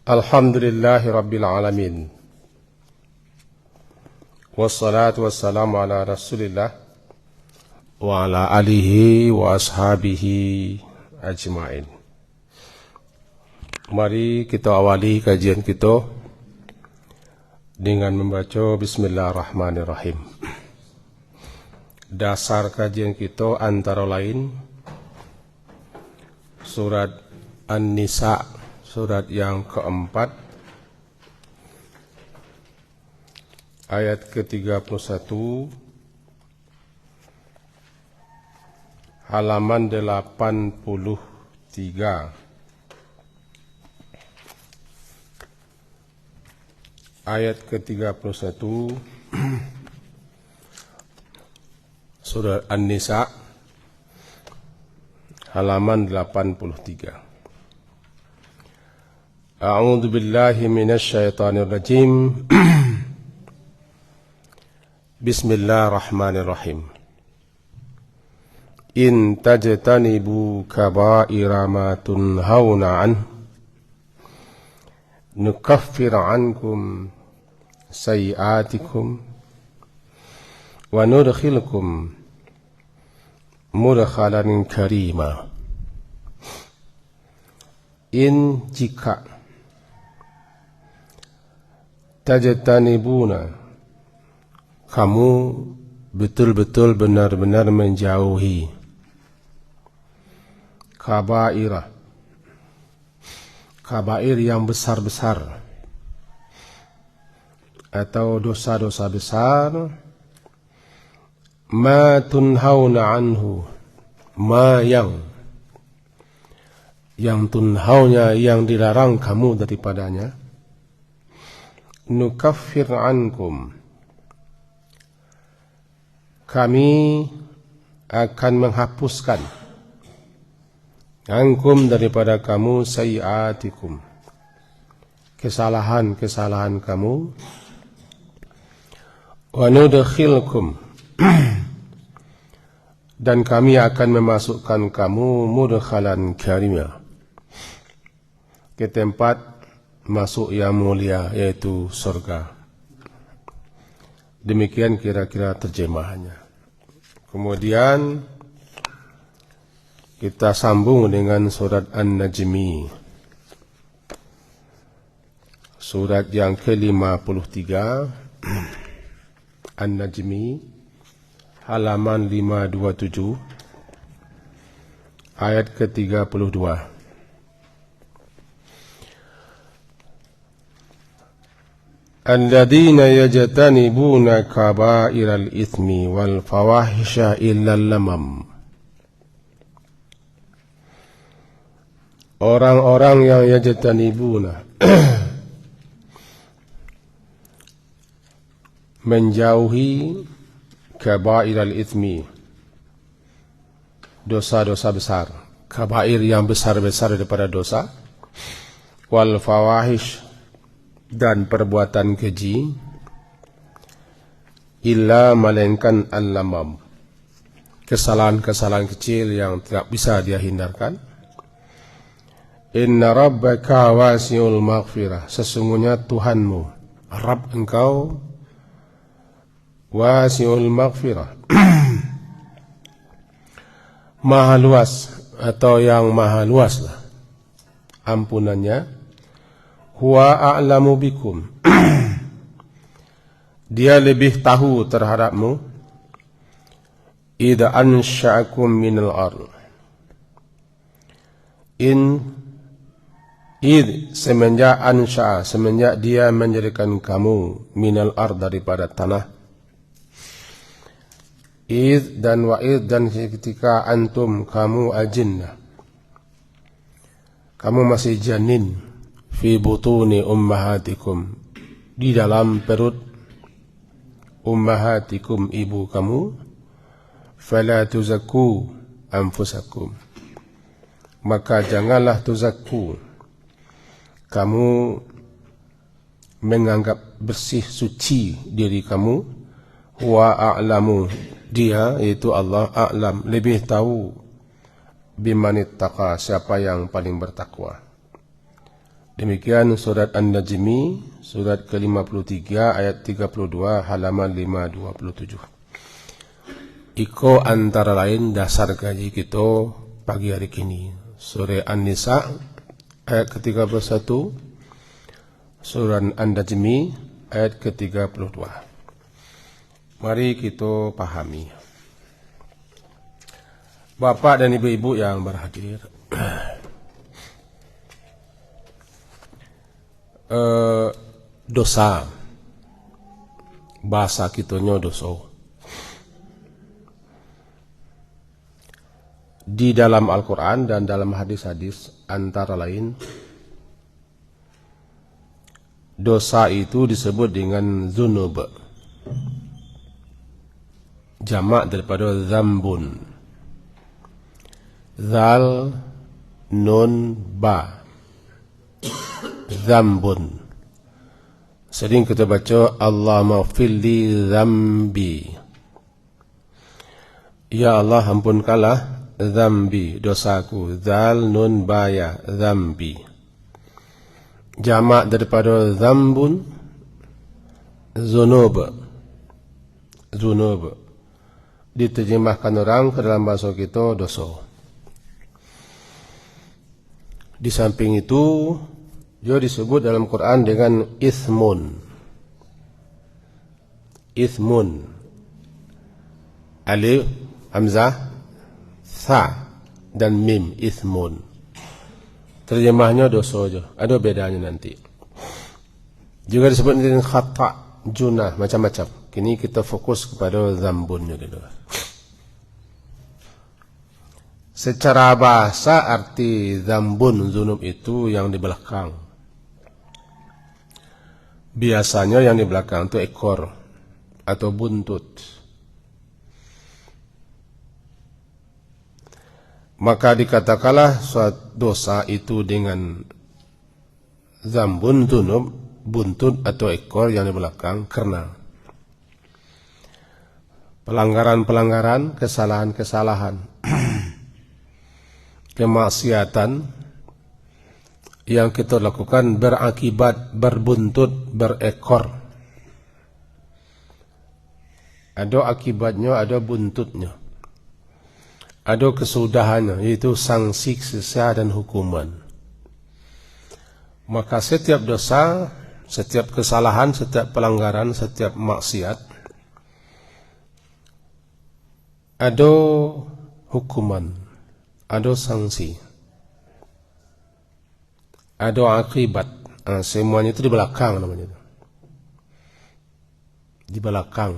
Alhamdulillahi Rabbil Alamin. Wassalatu wassalamu ala Rasulillah wa ala alihi wa ashabihi ajma'in. Mari kita awali kajian kita dengan membaca Bismillahirrahmanirrahim. Dasar kajian kita antara lain surat An-Nisa, surat yang keempat, ayat ke-31, halaman 83. Ayat ke-31, surat An-Nisa, halaman 83. A'udzu billahi minasy syaithanir rajim. Bismillahirrahmanirrahim. In tajtanibu kaba'ira ma tunhauna an nukaffir ankum sayi'atikum wa nudkhilkum mudkhalan karima. In jika tajtanibuna, kamu betul-betul benar-benar menjauhi kabairah, kabair yang besar-besar atau dosa-dosa besar, ma tunhauna anhu, ma yang tunhaunya, yang dilarang kamu daripadanya, nukaffir ankum, kami akan menghapuskan ankum daripada kamu sayiatikum, kesalahan-kesalahan kamu, wa nudkhilkum, dan kami akan memasukkan kamu mudkhalan karimah, ke tempat masuk yang mulia, yaitu surga. Demikian kira-kira terjemahannya. Kemudian kita sambung dengan surat An-Najmi, surat yang ke-53, An-Najmi, halaman 527, ayat ke-32. Alladzina yajtanibuna kaba'iral itsmi wal fawahisha illal lamam. Orang-orang yang yajtanibuna menjauhi kaba'iral itsmi, dosa-dosa besar, kabair yang besar-besar daripada dosa, wal fawahish, dan perbuatan keji, illa melainkan al-lamam, kesalahan-kesalahan kecil yang tidak bisa dia hindarkan. Inna rabbaka wasi'ul maghfirah, sesungguhnya Tuhanmu, Rabb engkau, wasi'ul maghfirah, maha luas atau yang maha luas lah ampunannya. Huwa a'lamu bikum, dia lebih tahu terhadapmu, idza ansha'akum minal ard, semenjak ansha'a, semenjak dia menjadikan kamu, minal ard, daripada tanah, dan ketika antum, kamu ajinnah, kamu masih janin, fi butuni ummahatikum, di dalam perut ummahatikum, ibu kamu, fala tuzakku anfusakum, maka janganlah tuzakku, kamu menganggap bersih suci diri kamu, wa a'lamu, dia yaitu Allah, a'lam, lebih tahu, bimanittaqa, siapa yang paling bertakwa. Demikian surat An-Najmi, surat ke-53 ayat 32 halaman 527. Iko antara lain dasar kaji kita pagi hari ini. Surah An-Nisa ayat ke-31, surah An-Najmi ayat ke-32. Mari kita pahami. Bapak dan ibu-ibu yang berhadir, dosa, bahasa kitanya dosa. Di dalam Al-Quran dan dalam hadis-hadis antara lain, dosa itu disebut dengan zunub, jamak daripada zambun. Zal, nun, ba, zambun. Sering kita baca Allahumma fili zambi, ya Allah ampunkanlah zambi, dosaku. Zal, nun, ba, ya, zambi. Jamak daripada zambun, zunub. Zunub diterjemahkan orang ke dalam bahasa kita dosa. Di samping itu dia disebut dalam Quran dengan ismun. Ismun, alif, hamzah, sa dan mim, ismun. Terjemahnya dosa aja, ada bedanya nanti. Juga disebut dengan khata, junah, macam-macam. Kini kita fokus kepada zambunnya dulu. Secara bahasa arti zambun, zunub itu yang di belakang. Biasanya yang di belakang itu ekor atau buntut. Maka dikatakanlah suatu dosa itu dengan zambun, zunub, buntut atau ekor yang di belakang karena pelanggaran-pelanggaran, kesalahan-kesalahan, kemaksiatan yang kita lakukan berakibat, berbuntut, berekor. Ada akibatnya, ada buntutnya, ada kesudahannya, yaitu sanksi, siksa dan hukuman. Maka setiap dosa, setiap kesalahan, setiap pelanggaran, setiap maksiat ada hukuman, ada sanksi, ada akibat. Semuanya itu di belakang namanya. Di belakang.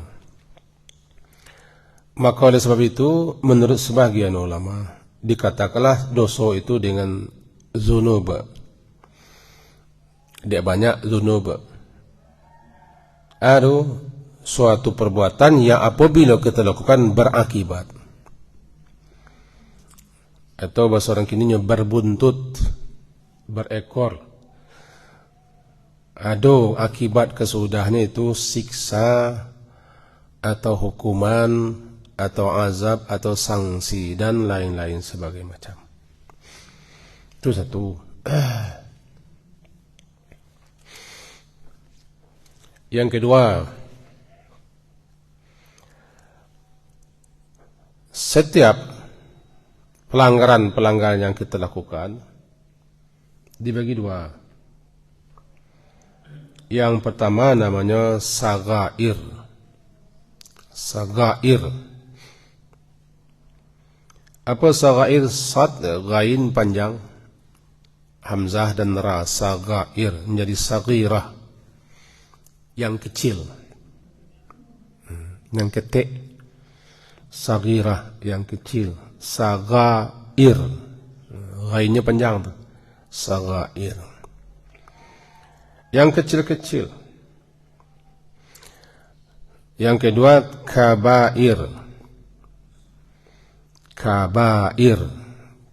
Maka oleh sebab itu, menurut sebagian ulama, dikatakanlah dosa itu dengan zunub. Dia banyak zunub. Ada suatu perbuatan yang apabila kita lakukan berakibat. Atau bahasa orang kininya berbuntut, berekor. Ada akibat kesudahnya itu siksa atau hukuman atau azab atau sanksi dan lain-lain sebagai macam. Itu satu. Yang kedua, setiap pelanggaran-pelanggaran yang kita lakukan dibagi dua. Yang pertama namanya sagair. Sagair. Apa sagair? Sad, ghain panjang, hamzah dan ra. Sagair menjadi sagirah, yang kecil, yang ketik. Sagirah, yang kecil. Sagair, ghainnya panjang tuh. Sagair, yang kecil-kecil. Yang kedua kabair. Kabair,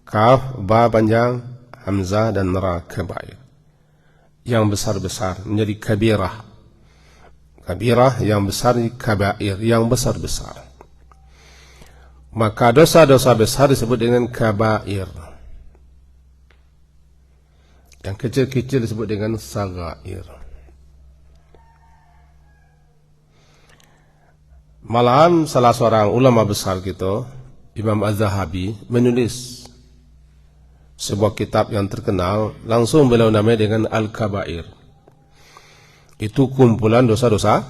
kaf, ba panjang, hamzah dan ra. Kabair, yang besar-besar menjadi kabirah. Kabirah yang besar, kabair yang besar-besar. Maka dosa-dosa besar disebut dengan kabair. Yang kecil-kecil disebut dengan sagair. Malahan salah seorang ulama besar kita, Imam Az-Zahabi, menulis sebuah kitab yang terkenal, langsung beliau namanya dengan Al-Kabair. Itu kumpulan dosa-dosa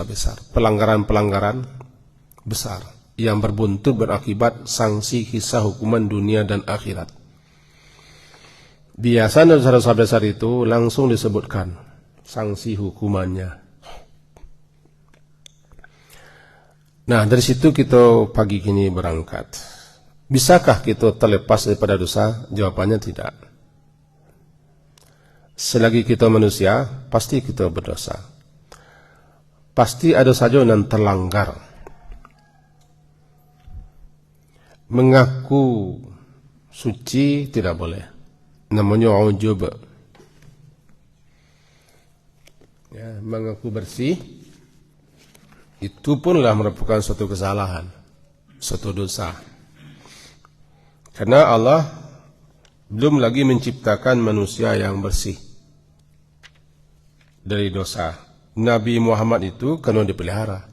besar, pelanggaran-pelanggaran besar yang berbuntut berakibat sanksi hisab hukuman dunia dan akhirat. Biasanya dosa-dosa besar itu langsung disebutkan sanksi hukumannya. Nah, dari situ kita pagi ini berangkat. Bisakah kita terlepas daripada dosa? Jawabannya tidak. Selagi kita manusia, pasti kita berdosa. Pasti ada saja yang terlanggar. Mengaku suci tidak boleh. Namanya ujub. Ya, mengaku bersih itu punlah merupakan suatu kesalahan, suatu dosa. Karena Allah belum lagi menciptakan manusia yang bersih dari dosa. Nabi Muhammad itu kena dipelihara.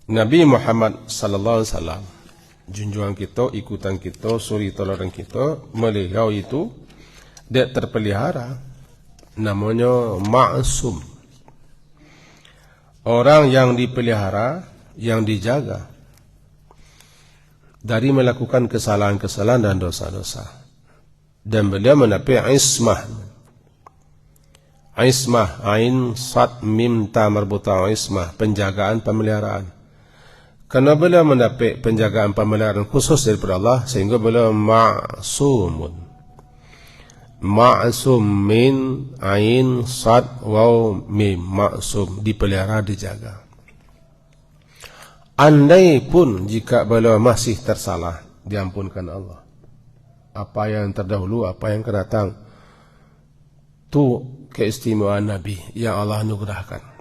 Nabi Muhammad sallallahu alaihi wasallam, junjungan kita, ikutan kita, suri teladan kita, beliau itu dia terpelihara, namanya ma'sum. Orang yang dipelihara, yang dijaga dari melakukan kesalahan-kesalahan dan dosa-dosa. Dan beliau mendapat ismah. Ismah, ain, sad, mim, ta marbuta, ismah, penjagaan, pemeliharaan. Karena beliau mendapat penjagaan pemeliharaan khusus daripada Allah, sehingga beliau ma'sumun. Ma'sum min ain sad waw mim, ma'sum, dipelihara, dijaga. Andai pun jika beliau masih tersalah, diampunkan Allah. Apa yang terdahulu, apa yang akan datang, itu keistimewaan Nabi yang Allah anugerahkan.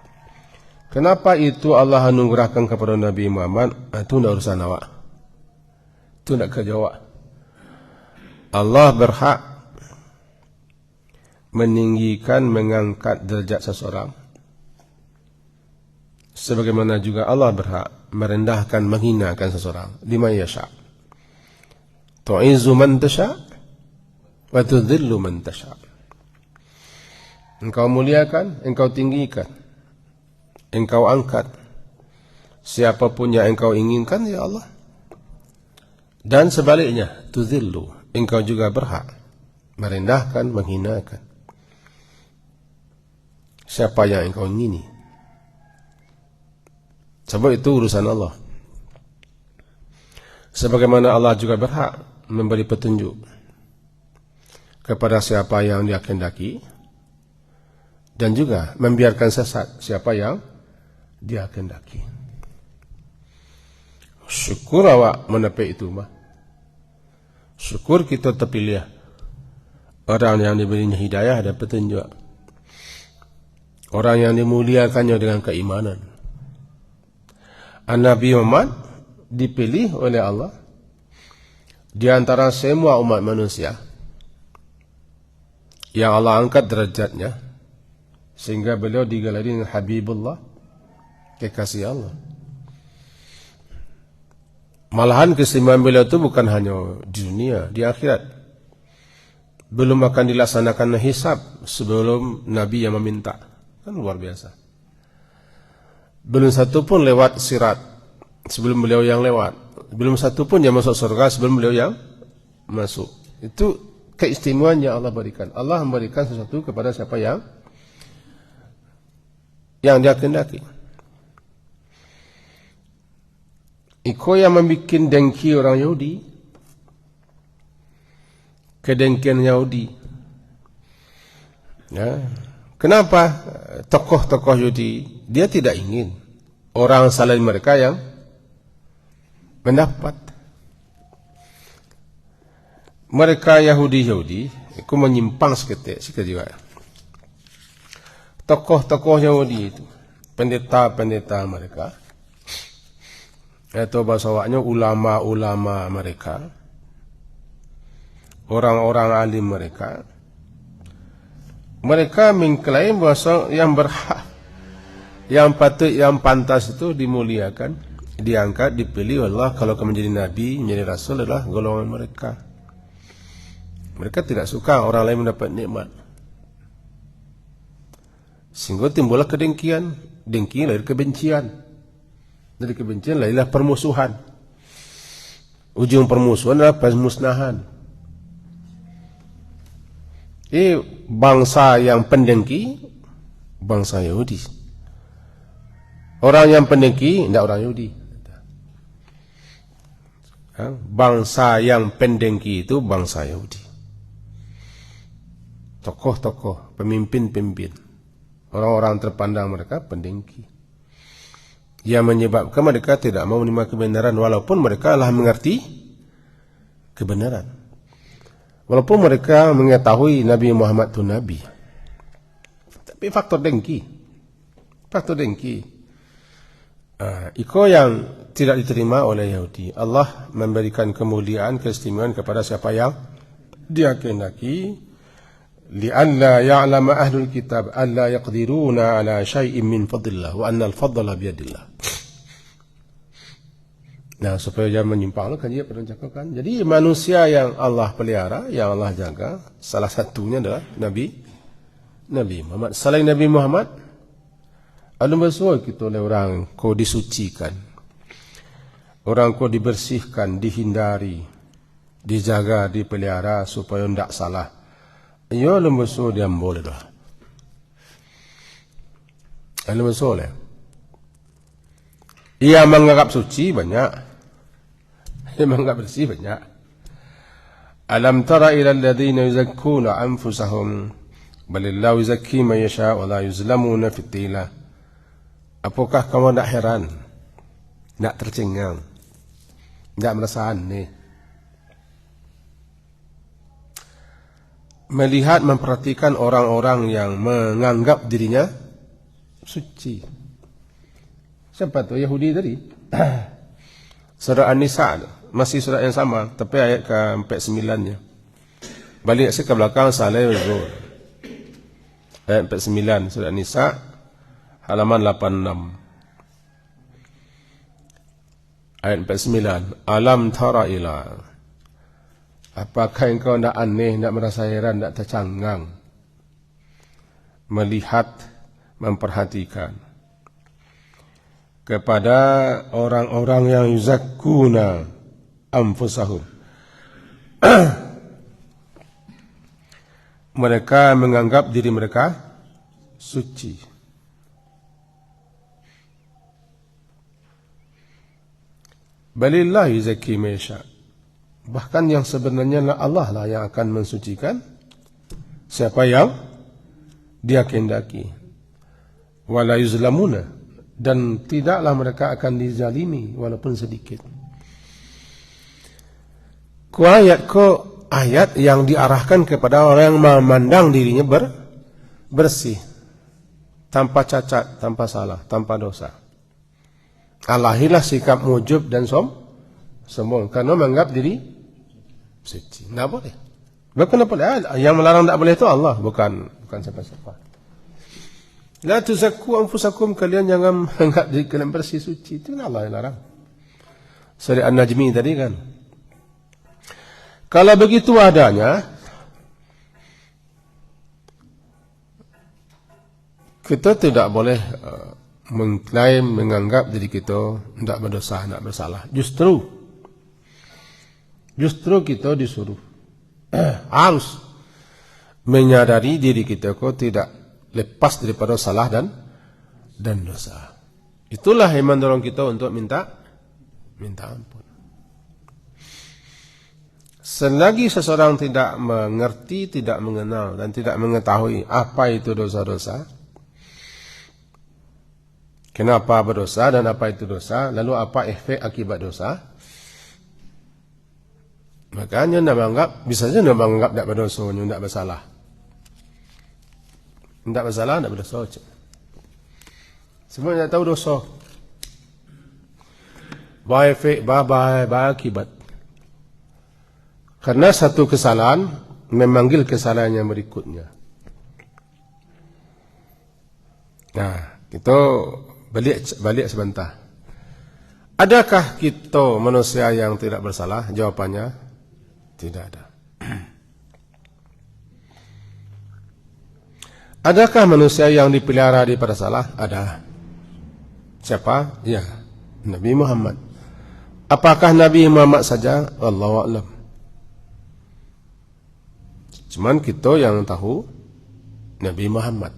Kenapa itu Allah anugerahkan kepada Nabi Muhammad? Itu tidak urusan awak, itu tidak kejawab. Allah berhak meninggikan, mengangkat derajat seseorang, sebagaimana juga Allah berhak merendahkan, menghinakan seseorang. Liman yasha, tu'izzu man tasha wa tudhillu man tasha. Engkau muliakan, engkau tinggikan, engkau angkat siapapun yang engkau inginkan, ya Allah. Dan sebaliknya, tudhillu, engkau juga berhak merendahkan, menghinakan siapa yang engkau ingini. Sebab itu urusan Allah. Sebagaimana Allah juga berhak memberi petunjuk kepada siapa yang Dia kehendaki, dan juga membiarkan sesat siapa yang Dia kehendaki. Syukur awak mendapat itu mah. Syukur kita terpilih orang yang diberinya hidayah dan petunjuk, orang yang dimuliakannya dengan keimanan. Nabi Muhammad dipilih oleh Allah di antara semua umat manusia yang Allah angkat derajatnya, sehingga beliau digelari dengan Habibullah, kekasih Allah. Malahan keistimewaan beliau itu bukan hanya di dunia, di akhirat. Belum akan dilaksanakan hisab sebelum Nabi yang meminta. Kan luar biasa. Belum satu pun lewat sirat sebelum beliau yang lewat. Belum satu pun yang masuk surga sebelum beliau yang masuk. Itu keistimewaan yang Allah berikan. Allah memberikan sesuatu kepada siapa yang Dia kehendaki. Iko yang membuat dengki orang Yahudi, kedengkian Yahudi. Ya. Kenapa tokoh-tokoh Yahudi dia tidak ingin orang selain mereka yang mendapat? Mereka Yahudi itu menyimpang seketik juga. Tokoh-tokoh Yahudi itu, pendeta-pendeta mereka, atau bahasa awaknya ulama-ulama mereka, orang-orang alim mereka, mereka mengklaim bahwa yang berhak, yang patut, yang pantas itu dimuliakan, diangkat, dipilih Allah kalau menjadi nabi, menjadi rasul adalah golongan mereka. Mereka tidak suka orang lain mendapat nikmat, sehingga timbullah kedengkian. Dengki lahir kebencian, dari kebencian lahirlah permusuhan. Ujung permusuhan adalah pemusnahan. Bangsa yang pendengki, bangsa Yahudi. Orang yang pendengki, tidak orang Yahudi. Bangsa yang pendengki itu bangsa Yahudi. Tokoh-tokoh, pemimpin-pemimpin, orang-orang terpandang mereka pendengki. Yang menyebabkan mereka tidak mau menerima kebenaran walaupun mereka telah mengerti kebenaran. Walaupun mereka mengetahui Nabi Muhammad itu Nabi. Tapi faktor dengki. Faktor dengki. Itu yang tidak diterima oleh Yahudi. Allah memberikan kemuliaan, keistimewaan kepada siapa yang Dia kehendaki. Li'alla ya'lama ahlul kitab alla yaqdiruna ala syai'in min fadlillah wa anna al-fadla biyadillah. Nah, supaya jangan menyimpang kan dia pernah cakapkan. Jadi manusia yang Allah pelihara, yang Allah jaga, salah satunya adalah Nabi Muhammad. Selain Nabi Muhammad, ada masalah kita oleh orang kau disucikan, orang kau dibersihkan, dihindari, dijaga, dipelihara supaya tidak salah. Ya lembaso dia boleh dah. Lembaso le. Ia menganggap suci banyak, ia menganggap bersih banyak. Alam tara ila alladhina yuzakkuna anfusahum balillahu yuzakki man yasha wa la yuzlamuna fitila. Apakah kamu tidak heran, tidak tercengang, tidak merasa aneh melihat, memperhatikan orang-orang yang menganggap dirinya suci? Siapa tu? Yahudi tadi. Surah An-Nisa, masih surah yang sama, tapi ayat ke-49-nya. Balik ke belakang, Saleh Zuhur. Ayat 49 surah An-Nisa, halaman 86. Ayat 49. Alam tara ila. Apakah engkau tidak aneh, tidak merasa heran, tidak tercanggang melihat, memperhatikan kepada orang-orang yang yuzakkuna anfusahum. Mereka menganggap diri mereka suci. Balillah yuzakki man yasha. Bahkan yang sebenarnya Allah lah yang akan mensucikan siapa yang Dia kehendaki. Wala yuzlamuna, dan tidaklah mereka akan dizalimi walaupun sedikit. Ayat yang diarahkan kepada orang yang memandang dirinya bersih, tanpa cacat, tanpa salah, tanpa dosa. Alahilah sikap mujub dan sombong karena menganggap diri suci. Tidak boleh. Bukan boleh. Yang melarang tidak boleh itu Allah, bukan siapa-siapa. La tuzakku anfusakum, kalian jangan menganggap diri kalian bersih suci. Itu Allah yang larang. Surah An-Najmi tadi kan. Kalau begitu adanya, kita tidak boleh mengklaim, menganggap diri kita tidak berdosa, tidak bersalah. Justru kita disuruh harus menyadari diri kita kok tidak lepas daripada salah dan dosa. Itulah yang mendorong kita untuk minta ampun. Selagi seseorang tidak mengerti, tidak mengenal dan tidak mengetahui apa itu dosa-dosa, kenapa berdosa dan apa itu dosa, lalu apa efek akibat dosa, makanya tidak menganggap, bisa saja tidak menganggap tidak berdosa, tidak bersalah. Tidak bersalah, tidak berdosa. Semua tidak tahu dosa. Baik efek, baik akibat. Karena satu kesalahan memanggil kesalahan yang berikutnya. Nah, kita balik sebentar. Adakah kita manusia yang tidak bersalah? Jawabannya tidak ada. Adakah manusia yang dipelihara daripada salah? Ada. Siapa? Ya, Nabi Muhammad. Apakah Nabi Muhammad saja? Allahu a'lam. Cuman kita yang tahu Nabi Muhammad.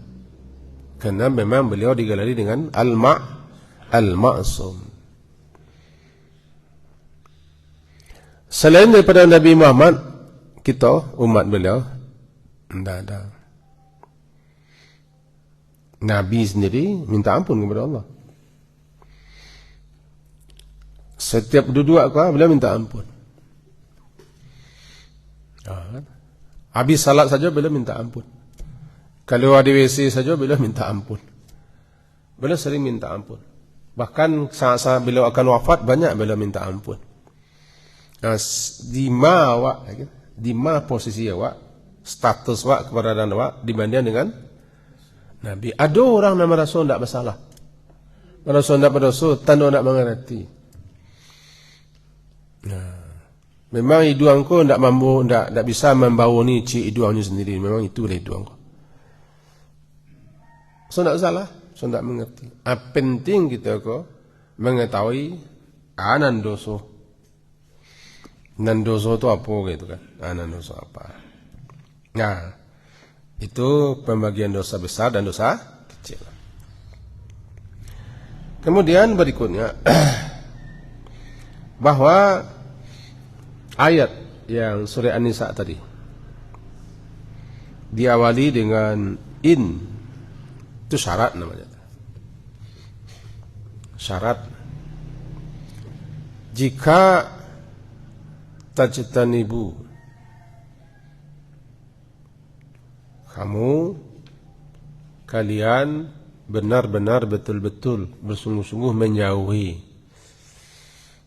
Karena memang beliau digelari dengan Al-Ma'sum. Selain daripada Nabi Muhammad, kita umat beliau tidak ada. Nabi sendiri minta ampun kepada Allah. Setiap duduk beliau minta ampun. Habis salat saja beliau minta ampun. Kalau ada WC saja beliau minta ampun. Beliau sering minta ampun. Bahkan saat beliau akan wafat banyak beliau minta ampun. Nah, di mana posisi awak, status awak, keberadaan awak dibanding dengan Nabi. Ada orang nama Rasul tidak bersalah. Rasul tidak berdosa, tanda tidak mengerti. Nah, memang hidup engkau tidak mampu, tidak bisa membawa ni cik hidupnya sendiri. Memang itulah hidup engkau. So tidak salah, so tidak mengerti. Penting kita kau mengetahui anan dosa. Nan dosa itu apa gitu kan? Anan dosa apa? Nah, itu pembagian dosa besar dan dosa kecil. Kemudian berikutnya bahwa ayat yang surah An-Nisa tadi diawali dengan in, itu syarat namanya. Syarat jika tajtanibu, kalian benar-benar betul-betul bersungguh-sungguh menjauhi.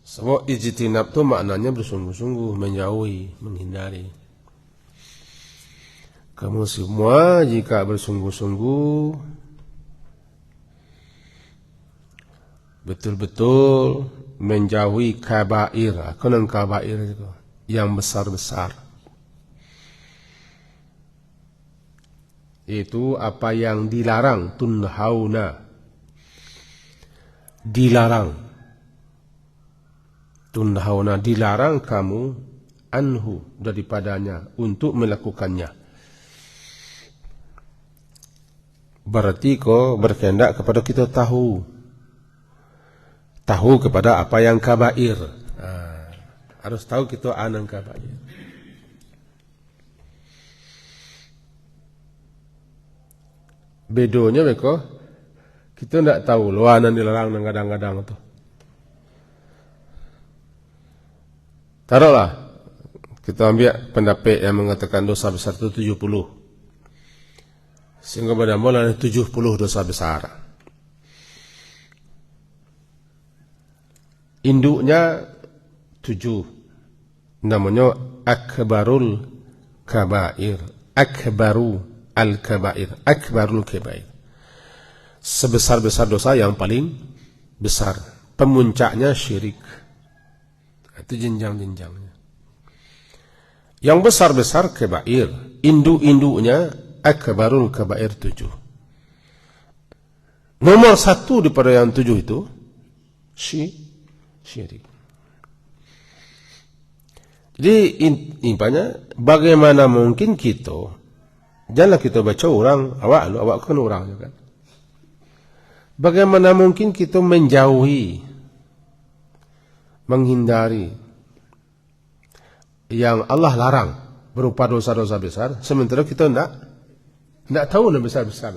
Sebab ijtinab itu maknanya bersungguh-sungguh menjauhi, menghindari. Kamu semua jika bersungguh-sungguh betul-betul menjauhi kabair, konon kabair itu yang besar-besar. Itu apa yang dilarang, tunhauna. Dilarang. Tunhauna, dilarang kamu anhu, daripadanya, untuk melakukannya. Berarti kau berkehendak kepada kita tahu kepada apa yang kabair. Harus tahu kita anan kabair. Bedonya mereka kita tidak tahu luanan dilarang dan kadang-kadang itu. Taruhlah kita ambil pendapat yang mengatakan dosa besar itu 70. Sehingga pada mula 70 dosa besar. Induknya 7. Namanya akbarul kabair. Akbaru al-kabair. Akbarul kabair. Sebesar-besar dosa yang paling besar. Pemuncaknya syirik. Itu jenjang-jenjangnya. Yang besar-besar kabair. Induk-induknya akbarul kabair 7. Nomor 1 daripada yang 7 itu syirik. Jadi intinya bagaimana mungkin kita, janganlah kita baca orang, awak kan orang juga. Bagaimana mungkin kita menjauhi, menghindari yang Allah larang berupa dosa-dosa besar, sementara kita tidak tahu yang besar-besar.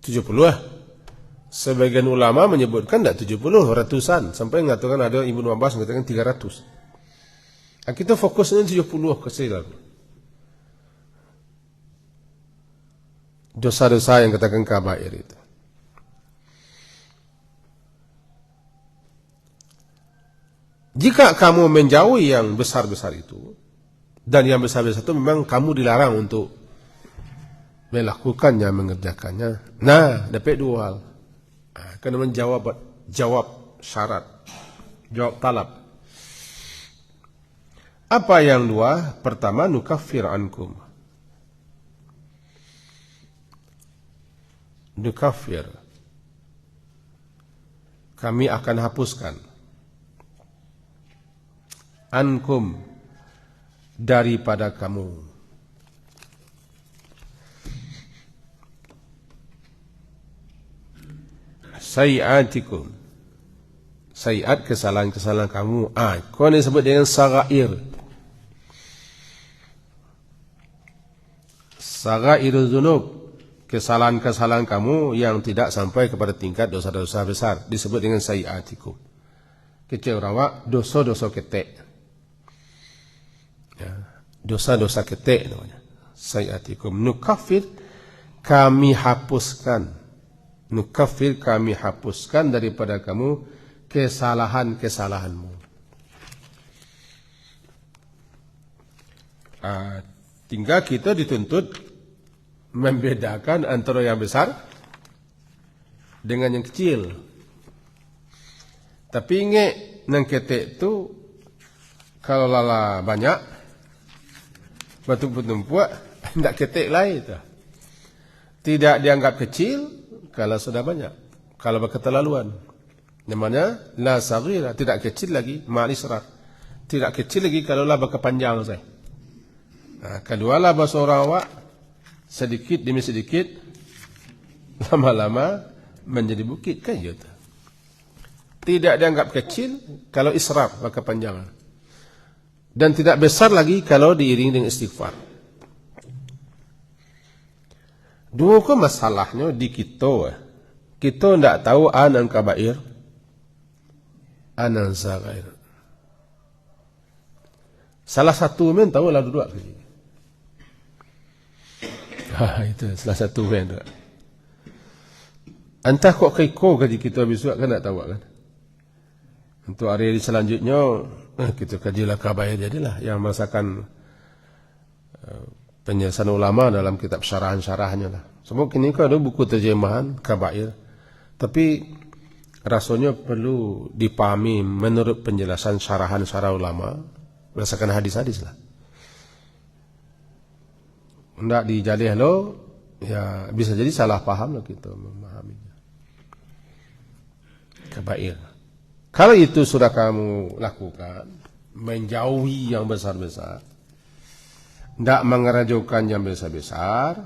70 lah. Sebagian ulama menyebutkan tidak 70, ratusan. Sampai mengatakan ada Ibnu Abbas mengatakan 300. Kita fokusnya 70 kecil. Dosa-dosa yang katakan kabair itu. Jika kamu menjauhi yang besar-besar itu, dan yang besar-besar itu memang kamu dilarang untuk melakukannya, mengerjakannya. Nah, dapat dua hal. Kena menjawab syarat, jawab talab. Apa yang dua? Pertama, nukaffir ankum. Nukaffir. Kami akan hapuskan. Ankum. Daripada kamu. Sayi'atikum. Sayi'at kesalahan-kesalahan kamu. Kau ini sebut dengan sagair. Sagairul dzunub. Kesalahan-kesalahan kamu yang tidak sampai kepada tingkat dosa-dosa besar. Disebut dengan sayi'atikum. Kecil rawak, dosa-dosa ketek. Ya, dosa-dosa ketek namanya. Sayi'atikum. Nukaffir, kami hapuskan. Nukaffir, kami hapuskan daripada kamu kesalahan-kesalahanmu. Tinggal kita dituntut membedakan antara yang besar dengan yang kecil. Tapi ingat, nang ketek itu kalau lala banyak, bertumpuk-tumpuk, tidak ketek lain. Tidak dianggap kecil kalau sudah banyak. Kalau berketerlaluan. Namanya la saghira, tidak kecil lagi, ma'al israr. Tidak kecil lagi kalau lah berkepanjang saya. Kedua lah bahasa orang awak, sedikit demi sedikit, lama-lama menjadi bukit kan gitu. Tidak dianggap kecil kalau israf, berkepanjangan. Dan tidak besar lagi kalau diiringi dengan istighfar. Dua ke masalahnya di kita. Kita tidak tahu anan kabair, anan zagair. Salah satu men tahu lah dua kali. Itu salah satu men tu. Entah kok kau kaji kita besok kan tak tahu kan. Untuk hari selanjutnya kita kajilah kabair jadilah yang masakan penjelasan ulama dalam kitab syarahan-syarahnya lah. Sebab kini ada buku terjemahan kabair, tapi rasanya perlu dipahami menurut penjelasan syarahan-syarah ulama berdasarkan hadis-hadis lah. Tidak dijalih lo, ya bisa jadi salah paham lah kita memahaminya. Kabair. Kalau itu sudah kamu lakukan, menjauhi yang besar-besar, tidak mengerajukan yang besar-besar.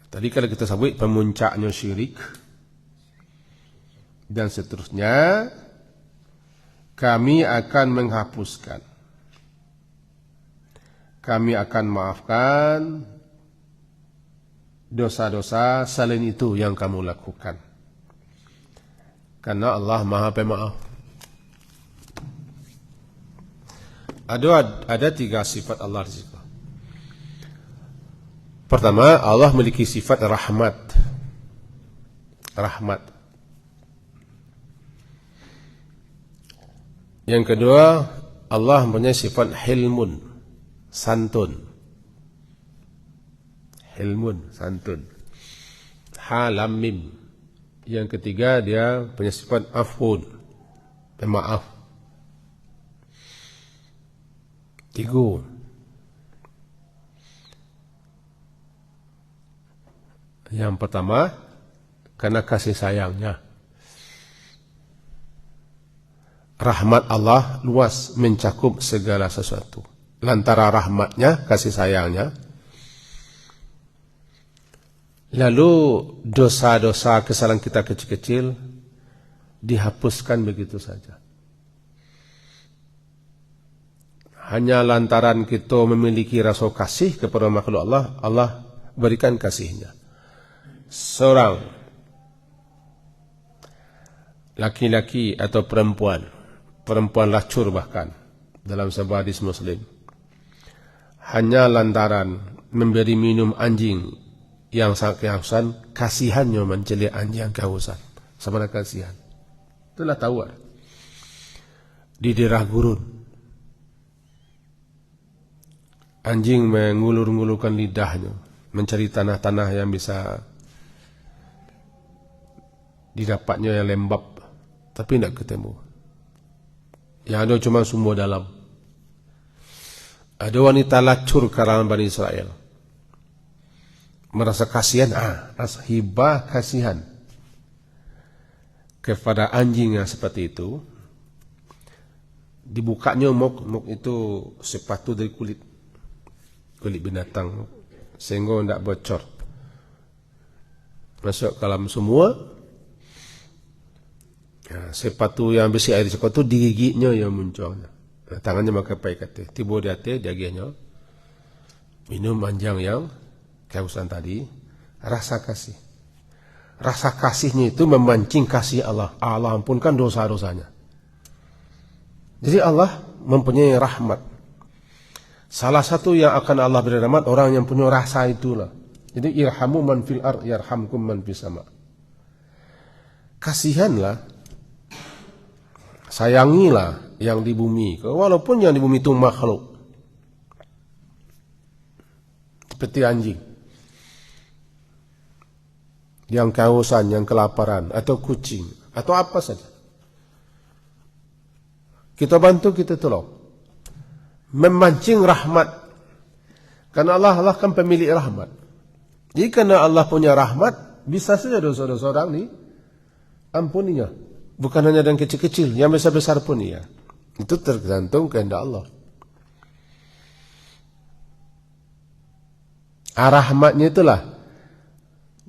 Tadi kalau kita sebut pemuncaknya syirik dan seterusnya, kami akan menghapuskan, kami akan maafkan dosa-dosa selain itu yang kamu lakukan. Karena Allah Maha Pemaaf. Ada tiga sifat Allah di situ. Pertama, Allah memiliki sifat rahmat. Rahmat. Yang kedua, Allah mempunyai sifat hilmun, santun. Hilmun, santun. Halam mim. Yang ketiga, dia punya sifat afun, pemaaf. Tiga. Yang pertama, karena kasih sayangnya. Rahmat Allah luas mencakup segala sesuatu. Lantara rahmatnya, kasih sayangnya. Lalu dosa-dosa kesalahan kita kecil-kecil dihapuskan begitu saja. Hanya lantaran kita memiliki rasa kasih kepada makhluk Allah, Allah berikan kasihnya. Seorang laki-laki atau perempuan lacur bahkan dalam sebuah hadis Muslim, hanya lantaran memberi minum anjing yang sangat kehausan, kasihannya mencelik anjing yang kehausan, sama kasihan. Itulah tawar. Di daerah gurun. Anjing mengulur-ngulurkan lidahnya, mencari tanah-tanah yang bisa didapatnya yang lembab, tapi tidak ketemu. Yang ada cuma sumur dalam. Ada wanita lacur kalangan Bani Israel, merasa kasihan, rasa hibah kasihan kepada anjing yang seperti itu. Dibukanya muk itu sepatu dari kulit binatang, sehingga tidak bocor, masuk ke dalam semua. Sepatu yang besi air coklat itu digigitnya yang muncul. Tangannya pakai paikat, tiba di hati dia gianya minum anjing yang kehausan tadi. Rasa kasihnya itu memancing kasih Allah. Allah ampunkan dosa-dosanya. Jadi Allah mempunyai rahmat. Salah satu yang akan Allah beri rahmat orang yang punya rasa itulah. Jadi irhamu man fil ard yarhamkum man fis sama. Kasihanlah, sayangilah yang di bumi, walaupun yang di bumi itu makhluk seperti anjing yang kehausan, yang kelaparan, atau kucing, atau apa saja. Kita bantu, kita tolong, memancing rahmat, karena Allah kan pemilik rahmat. Jadi karena Allah punya rahmat, bisa saja dosa-dosa orang ini ampuninya. Bukan hanya yang kecil-kecil, yang besar-besar pun iya. Itu tergantung kehendak Allah. Rahmatnya itulah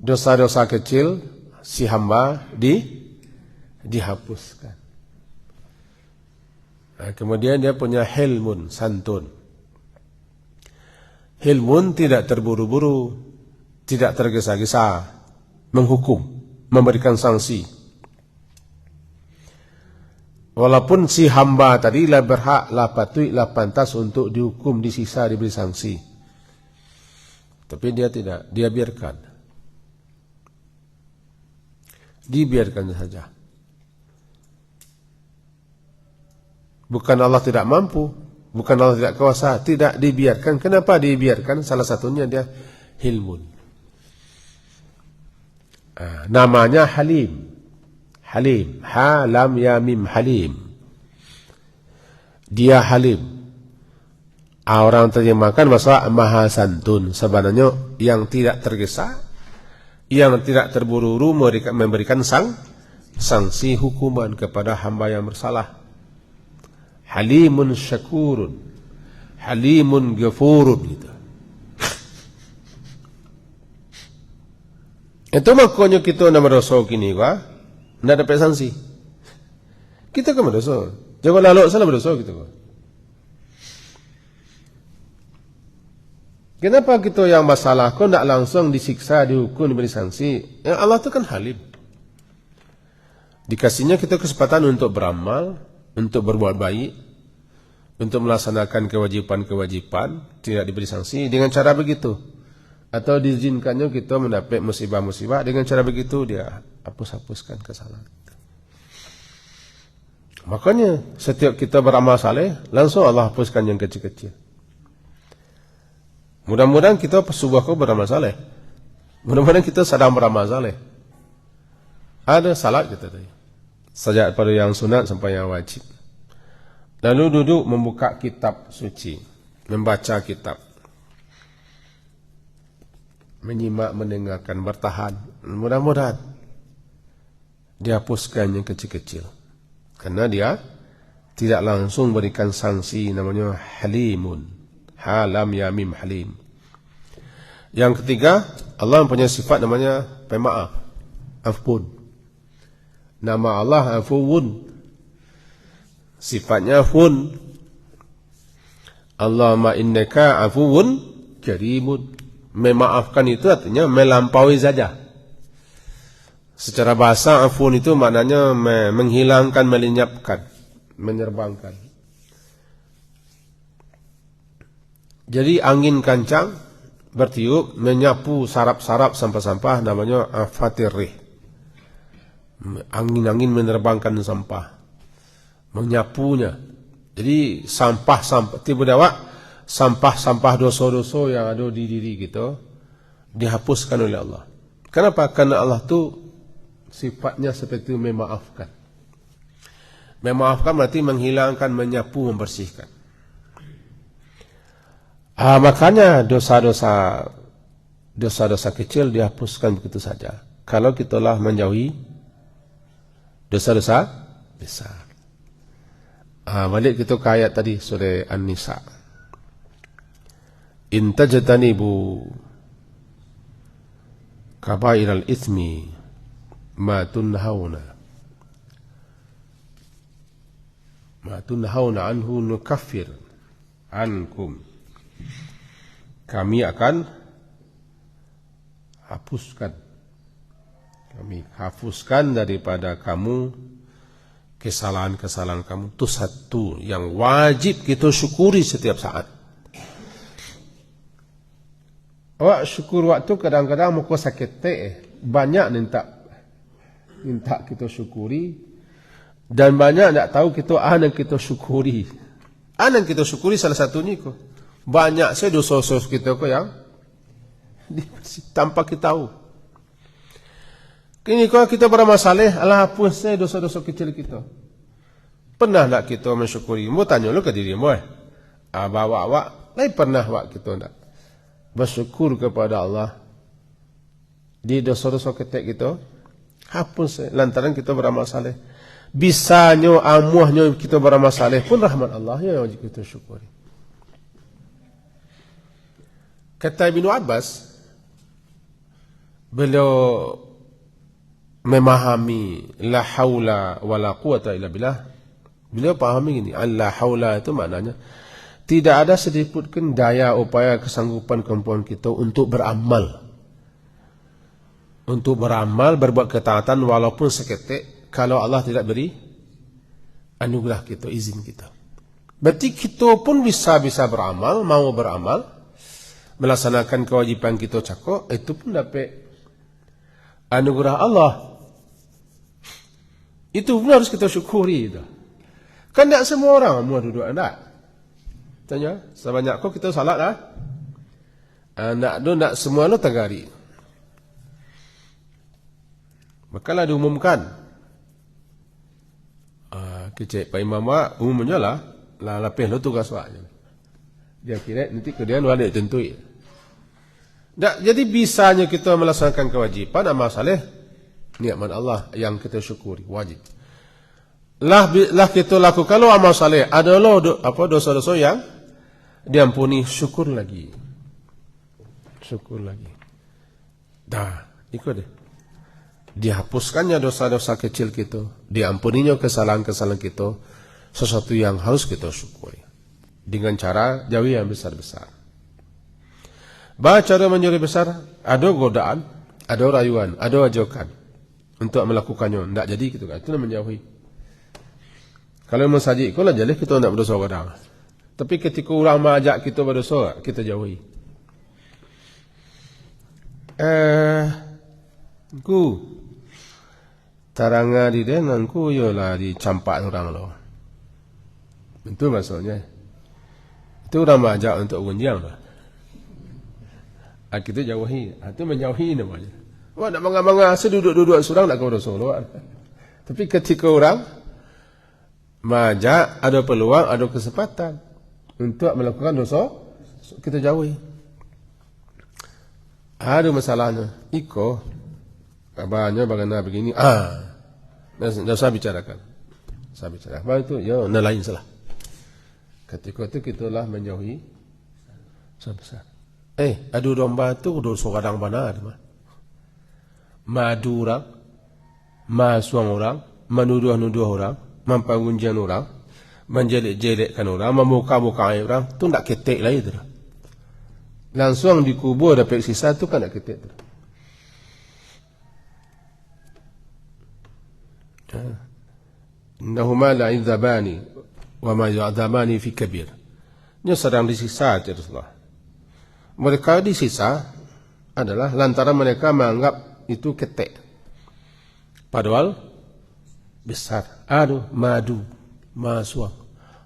dosa-dosa kecil si hamba dihapuskan. Nah, kemudian dia punya hilmun, santun. Hilmun tidak terburu-buru, tidak tergesa-gesa menghukum, memberikan sanksi. Walaupun si hamba tadi lah berhak, lah patut, lah pantas untuk dihukum, disiksa, diberi sanksi, tapi dia tidak, dia dibiarkan saja. Bukan Allah tidak mampu, bukan Allah tidak kuasa, tidak dibiarkan. Kenapa dibiarkan? Salah satunya dia hilmun. Namanya Halim. Halim, ha lam ya mim, Halim. Dia Halim. Orang terjemahkan bahasa maha santun. Sebenarnya yang tidak tergesa, yang tidak terburu-buru memberikan sanksi hukuman kepada hamba yang bersalah. Halimun syakurun, Halimun ghafurun gitu. Itu makanya kita nama dosa kini kah? Tidak dapat sanksi. Kita kan berdosa. Jangan lalu salah berdosa kita kok. Kenapa kita yang masalah kok tidak langsung disiksa, dihukum, diberi sanksi? Ya Allah itu kan Halim. Dikasihnya kita kesempatan untuk beramal, untuk berbuat baik, untuk melaksanakan kewajiban-kewajiban, tidak diberi sanksi dengan cara begitu. Atau diizinkannya kita mendapat musibah-musibah, dengan cara begitu dia hapuskan kesalahan. Makanya setiap kita beramal saleh, langsung Allah hapuskan yang kecil-kecil. Mudah-mudahan kita subah beramal saleh. Mudah-mudahan kita sedang beramal saleh. Ada salat kita tadi, sejak pada yang sunat sampai yang wajib. Lalu duduk membuka kitab suci, membaca kitab, menyimak, mendengarkan, bertahan. Mudah-mudahan dihapuskan yang kecil-kecil, karena dia tidak langsung berikan sanksi. Namanya Halimun, halam ya mim, Halim. Yang ketiga, Allah mempunyai sifat namanya pemaaf, Afun. Nama Allah Afuwun, sifatnya Afun. Allahumma innaka afuwun karimun. Memaafkan itu artinya melampaui saja. Secara bahasa afun itu maknanya menghilangkan, melenyapkan, menerbangkan. Jadi angin kancang bertiup menyapu sarap-sarap sampah-sampah, namanya afatir rih. angin-angin menerbangkan sampah, menyapunya. Jadi sampah-sampah tiba-tiba sampah-sampah dosa-dosa yang ada di diri kita dihapuskan oleh Allah. Kenapa? Karena Allah tu sifatnya seperti memaafkan. Memaafkan berarti menghilangkan, menyapu, membersihkan. Makanya dosa-dosa kecil dihapuskan begitu saja. Kalau kita lah menjauhi dosa-dosa besar. Balik kita ke ayat tadi surah An-Nisa. In tajtanibu kabairal itsmi ma tunhauna anhu nukaffir ankum. Kami akan hapuskan daripada kamu kesalahan-kesalahan kamu. Itu satu yang wajib kita syukuri setiap saat. Awak syukur waktu kadang-kadang muka sakit banyak minta kita syukuri, dan banyak tak tahu kita yang kita syukuri. Yang kita syukuri salah satunya kok. Banyak saya dosa-dosa kita kok yang tanpa kita tahu. Kini kalau kita bermasalah, Allah hapus saya dosa-dosa kecil kita. Pernah tak kita mensyukuri? Mau tanya lu ke dirimu bawa awak, lain pernah awak kita tak bersyukur kepada Allah di dosa-dosa kecil kita? Hapus lantaran kita bermasalah. Bisanya, amuahnya kita bermasalah pun rahmat Allah yang wajib kita syukuri. Kata Ibnu Abbas, beliau memahami la haula wala quwata illa billah. Beliau pahami ini, la haula itu maknanya tidak ada sedikit pun daya upaya kesanggupan kemampuan kita untuk beramal. Untuk beramal, berbuat ketaatan walaupun seketik, kalau Allah tidak beri anugerah kita, izin kita. Berarti kita pun bisa beramal, mau beramal, melaksanakan kewajiban kita cakap, itu pun dapat anugerah Allah. Itu pun harus kita syukuri itu. Kan tak semua orang mau duduk tak? Tanya, sebanyak kau kita salat lah. Nak semua lo tagari. Makalah diumumkan. Kecik Pak Imam umumnya lah lapis lo tugas wak. Dia kira nanti kemudian wala tentui. Jadi bisanya kita melaksanakan kewajiban amal saleh nikmat Allah yang kita syukuri, wajib. Lah kita lakukan kalau amal saleh adalah dosa-dosa yang diampuni, syukur lagi. Syukur lagi. Ikut deh. Dihapuskannya dosa-dosa kecil kita, diampuninya kesalahan-kesalahan kita, sesuatu yang harus kita syukuri. Dengan cara jauhi yang besar-besar. Cara menjauhi besar, ada godaan, ada rayuan, ada ajakan untuk melakukannya. Tidak jadi gitu kan. Itu menjauhi. Kalau mau saja ikulah jadi kita tidak berdosa kadang. Tapi ketika orang mengajak kita berdosa, kita jauhi. Taranga di denganku yolah dicampak orang lo. Itu maksudnya. Itu orang mengajak untuk gunjang lah. Kita jauhi. Itu menjauhi namanya. Wah nak mangga-mangga seduduk-duduk seorang nak kau berdosa lo. Tapi ketika orang mengajak, ada peluang, ada kesempatan untuk melakukan dosa, kita jauhi. Ada masalahnya. Kabarnya bagaimana begini. Dah saya bicarakan. Baru itu, ya, lain salah. Ketika itu kita lah menjauhi sebesar. Adu domba itu dosa kadang benar. Madu orang, masuang orang, menuduh-nuduh orang, mempangunjian orang, menjelek-jelekkan orang, memuka-mukai orang, itu tak ketik lah itu. Langsung dikubur dapat sisa itu kan tak ketik. Innahuma la'idhabani wa ma yu'adhamani fi kabir. Ini sedang disisa Rasulullah. Mereka disisa adalah lantaran mereka menganggap itu ketek. Padahal besar. Adu madu, masuk,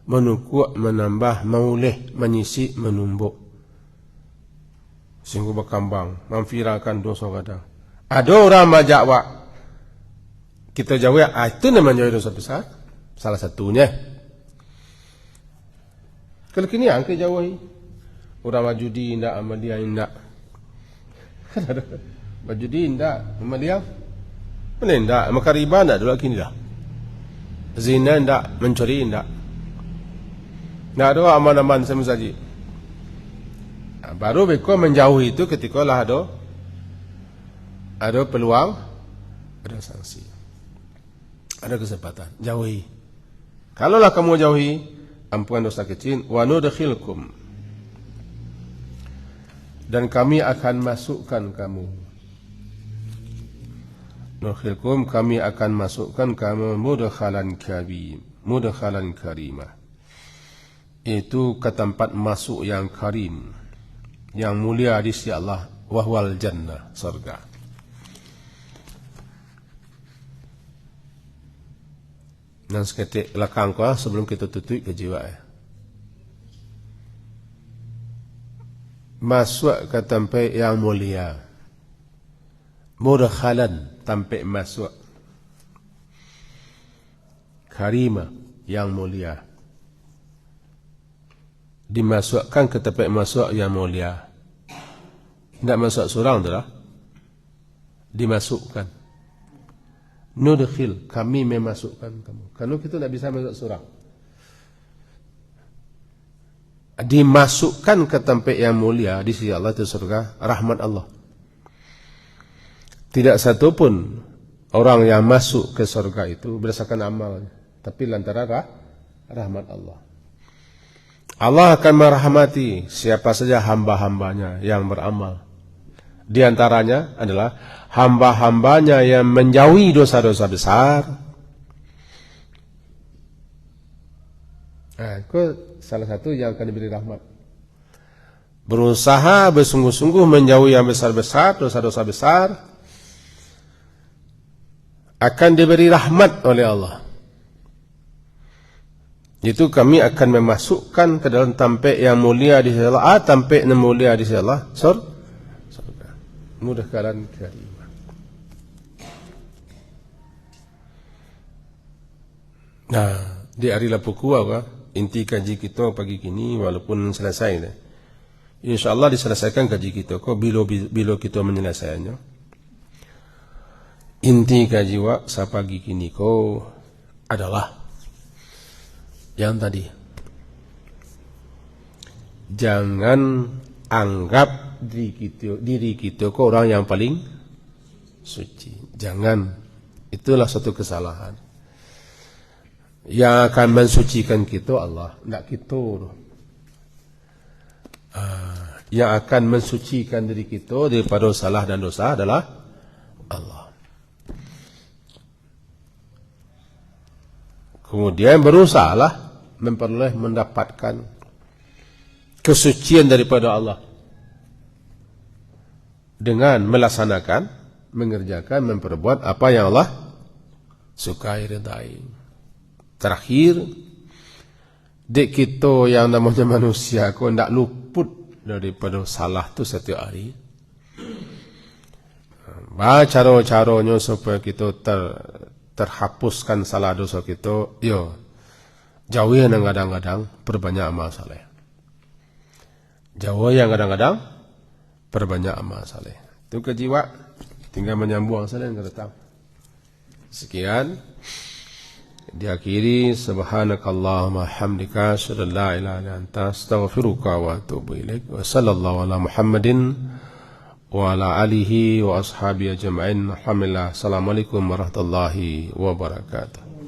menukuk, menambah, maulih, menyisi, menumbuk. Sehingga berkembang, memviralkan dosa kadang. Ada orang majak kita jauh itu namanya dosa besar. Salah satunya. Kalau kini angka jauhi. Orang majudi indak, amalia indak. Majudi indak, amalia. Mana indak, maka riba indak dulu kini dah. Zina indak, mencuri indak. Nak ada aman-aman sama saja. Baru beko menjauhi itu ketika lah ada peluang, ada sanksi, ada kesempatan. Jauhi. Kalaulah kamu jauhi, ampunan dosa kecil. Wa nudkhilkum, dan kami akan masukkan kamu. Nudkhilkum, kami akan masukkan kamu mudkhalan kabim, mudkhalan karimah. Itu ke tempat masuk yang karim, yang mulia di sisi Allah, wahwal jannah, surga. Dan seketik belakang kau sebelum kita tutup ke jiwa. Masuk ke tempat yang mulia. Mudkhalan, tempat masuk. Karimah, yang mulia. Dimasukkan ke tempat masuk yang mulia. Tidak masuk seorang tu lah. Dimasukkan. Nudkhil, kami memasukkan kamu. Kalau kita tidak bisa masuk seorang. Dimasukkan ke tempat yang mulia di sisi Allah itu surga, rahmat Allah. Tidak satu pun orang yang masuk ke surga itu berdasarkan amalnya, tapi lantaran rahmat Allah. Allah akan merahmati siapa saja hamba-hambanya yang beramal. Di antaranya adalah hamba-hambanya yang menjauhi dosa-dosa besar. Itu salah satu yang akan diberi rahmat. Berusaha bersungguh-sungguh menjauhi yang besar-besar, dosa-dosa besar, akan diberi rahmat oleh Allah. Itu kami akan memasukkan ke dalam tempat yang mulia di sisi Allah, tempat yang mulia di sisi Allah, surga. Mudkhalan karimah. Nah, di hari Lapukua inti kaji kita pagi kini walaupun selesai dah. InsyaAllah diselesaikan kaji kita bila kita menyelesaikannya. Inti kaji sapagi kini adalah yang tadi. Jangan anggap diri kita orang yang paling suci. Jangan. Itulah satu kesalahan. Yang akan mensucikan kita Allah, tidak kita. Yang akan mensucikan diri kita daripada salah dan dosa adalah Allah. Kemudian berusahalah memperoleh mendapatkan kesucian daripada Allah dengan melaksanakan, mengerjakan, memperbuat apa yang Allah sukai, ridai. Terakhir, dek kita yang namanya manusia kau tidak luput daripada salah tu setiap hari. Cara-caranya supaya kita terhapuskan salah dosa kita, jauhi yang kadang-kadang perbanyak amal saleh. Jauhi yang kadang-kadang perbanyak amal saleh. Itu kejiwa, tinggal menyambung saja yang datang. Sekian. Diakhiri, subhanakallahumma hamdika asyhadu an la ilaha illa anta astaghfiruka wa atubu ilaik. Wa sallallahu ala Muhammadin wa ala alihi wa ashabihi ajma'in. Alhamdulillah. Assalamualaikum warahmatullahi wabarakatuh.